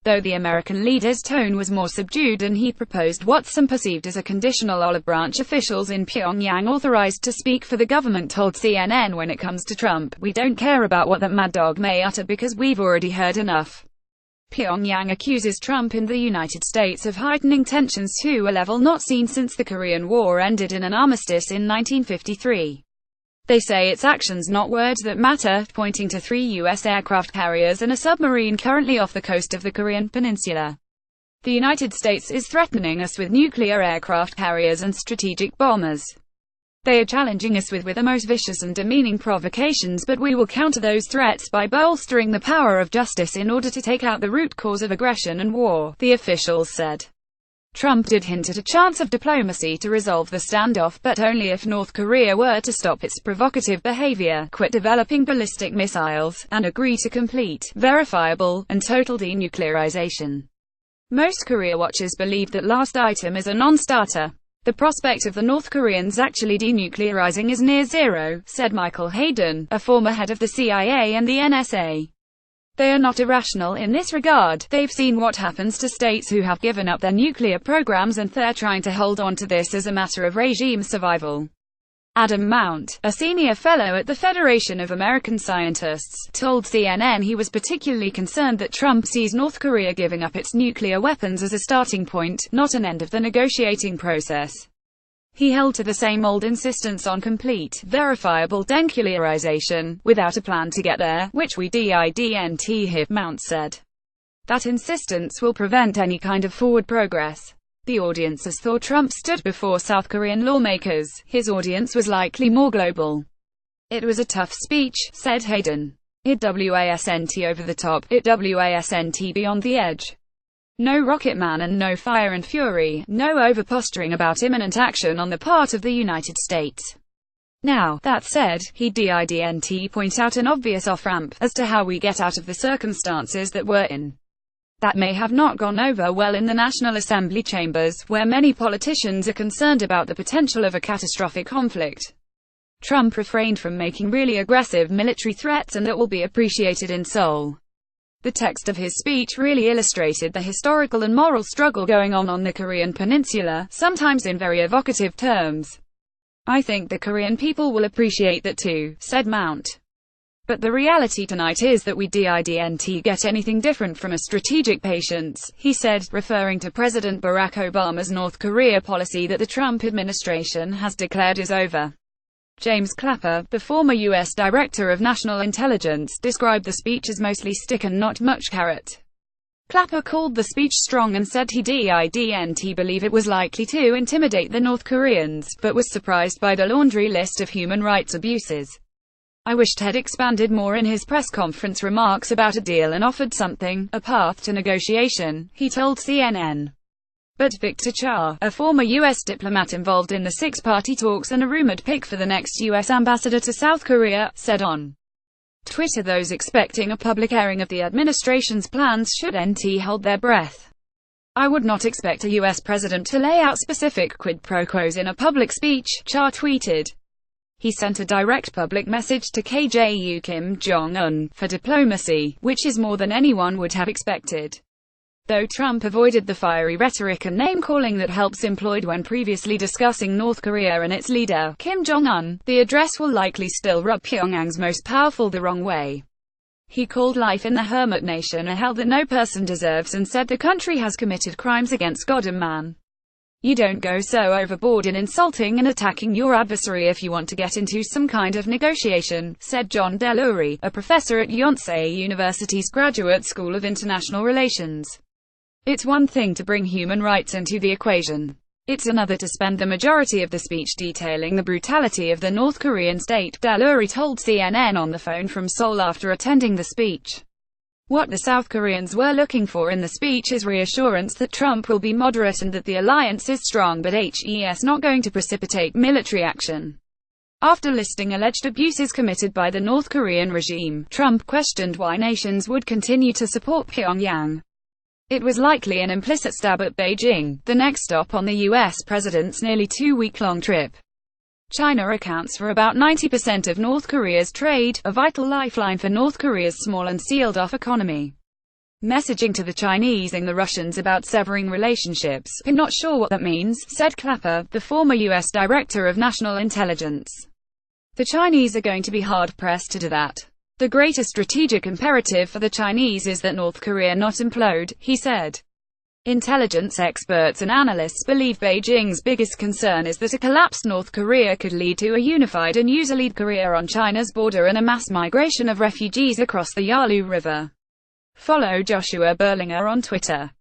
though the American leader's tone was more subdued and he proposed what some perceived as a conditional olive branch. Officials in Pyongyang authorized to speak for the government told CNN, when it comes to Trump, we don't care about what that mad dog may utter because we've already heard enough. Pyongyang accuses Trump and the United States of heightening tensions to a level not seen since the Korean War ended in an armistice in 1953. They say it's actions, not words, that matter, pointing to 3 U.S. aircraft carriers and a submarine currently off the coast of the Korean peninsula. The United States is threatening us with nuclear aircraft carriers and strategic bombers. They are challenging us with the most vicious and demeaning provocations, but we will counter those threats by bolstering the power of justice in order to take out the root cause of aggression and war, the officials said. Trump did hint at a chance of diplomacy to resolve the standoff, but only if North Korea were to stop its provocative behavior, quit developing ballistic missiles, and agree to complete, verifiable, and total denuclearization. Most Korea watchers believe that last item is a non-starter. The prospect of the North Koreans actually denuclearizing is near zero, said Michael Hayden, a former head of the CIA and the NSA. They are not irrational in this regard. They've seen what happens to states who have given up their nuclear programs, and they're trying to hold on to this as a matter of regime survival. Adam Mount, a senior fellow at the Federation of American Scientists, told CNN he was particularly concerned that Trump sees North Korea giving up its nuclear weapons as a starting point, not an end of the negotiating process. He held to the same old insistence on complete, verifiable denuclearization, without a plan to get there, which we didn't have, Mount said. That insistence will prevent any kind of forward progress. The audiences thought Trump stood before South Korean lawmakers. His audience was likely more global. It was a tough speech, said Hayden. It wasn't over the top, it wasn't beyond the edge. No Rocket Man and no fire and fury, no over-posturing about imminent action on the part of the United States. Now, that said, he didn't point out an obvious off-ramp, as to how we get out of the circumstances that we're in. That may have not gone over well in the National Assembly chambers, where many politicians are concerned about the potential of a catastrophic conflict. Trump refrained from making really aggressive military threats, and that will be appreciated in Seoul. The text of his speech really illustrated the historical and moral struggle going on the Korean peninsula, sometimes in very evocative terms. I think the Korean people will appreciate that too, said Mount. But the reality tonight is that we didn't get anything different from a strategic patience, he said, referring to President Barack Obama's North Korea policy that the Trump administration has declared is over. James Clapper, the former U.S. Director of National Intelligence, described the speech as mostly stick and not much carrot. Clapper called the speech strong and said he didn't believe it was likely to intimidate the North Koreans, but was surprised by the laundry list of human rights abuses. I wish Ted expanded more in his press conference remarks about a deal and offered something, a path to negotiation, he told CNN. But Victor Cha, a former U.S. diplomat involved in the six-party talks and a rumored pick for the next U.S. ambassador to South Korea, said on Twitter those expecting a public airing of the administration's plans shouldn't hold their breath. I would not expect a U.S. president to lay out specific quid pro quos in a public speech, Cha tweeted. He sent a direct public message to KJU Kim Jong-un for diplomacy, which is more than anyone would have expected. Though Trump avoided the fiery rhetoric and name-calling that helps employed when previously discussing North Korea and its leader, Kim Jong-un, the address will likely still rub Pyongyang's most powerful the wrong way. He called life in the hermit nation a hell that no person deserves and said the country has committed crimes against God and man. You don't go so overboard in insulting and attacking your adversary if you want to get into some kind of negotiation, said John Delury, a professor at Yonsei University's Graduate School of International Relations. It's one thing to bring human rights into the equation. It's another to spend the majority of the speech detailing the brutality of the North Korean state, Delury told CNN on the phone from Seoul after attending the speech. What the South Koreans were looking for in the speech is reassurance that Trump will be moderate and that the alliance is strong but he's not going to precipitate military action. After listing alleged abuses committed by the North Korean regime, Trump questioned why nations would continue to support Pyongyang. It was likely an implicit stab at Beijing, the next stop on the U.S. president's nearly two-week-long trip. China accounts for about 90% of North Korea's trade, a vital lifeline for North Korea's small and sealed-off economy. messaging to the Chinese and the Russians about severing relationships. "I'm not sure what that means," said Clapper, the former U.S. Director of National Intelligence. "The Chinese are going to be hard-pressed to do that. The greatest strategic imperative for the Chinese is that North Korea not implode," he said. Intelligence experts and analysts believe Beijing's biggest concern is that a collapsed North Korea could lead to a unified and user-led Korea on China's border and a mass migration of refugees across the Yalu River. Follow Joshua Berlinger on Twitter.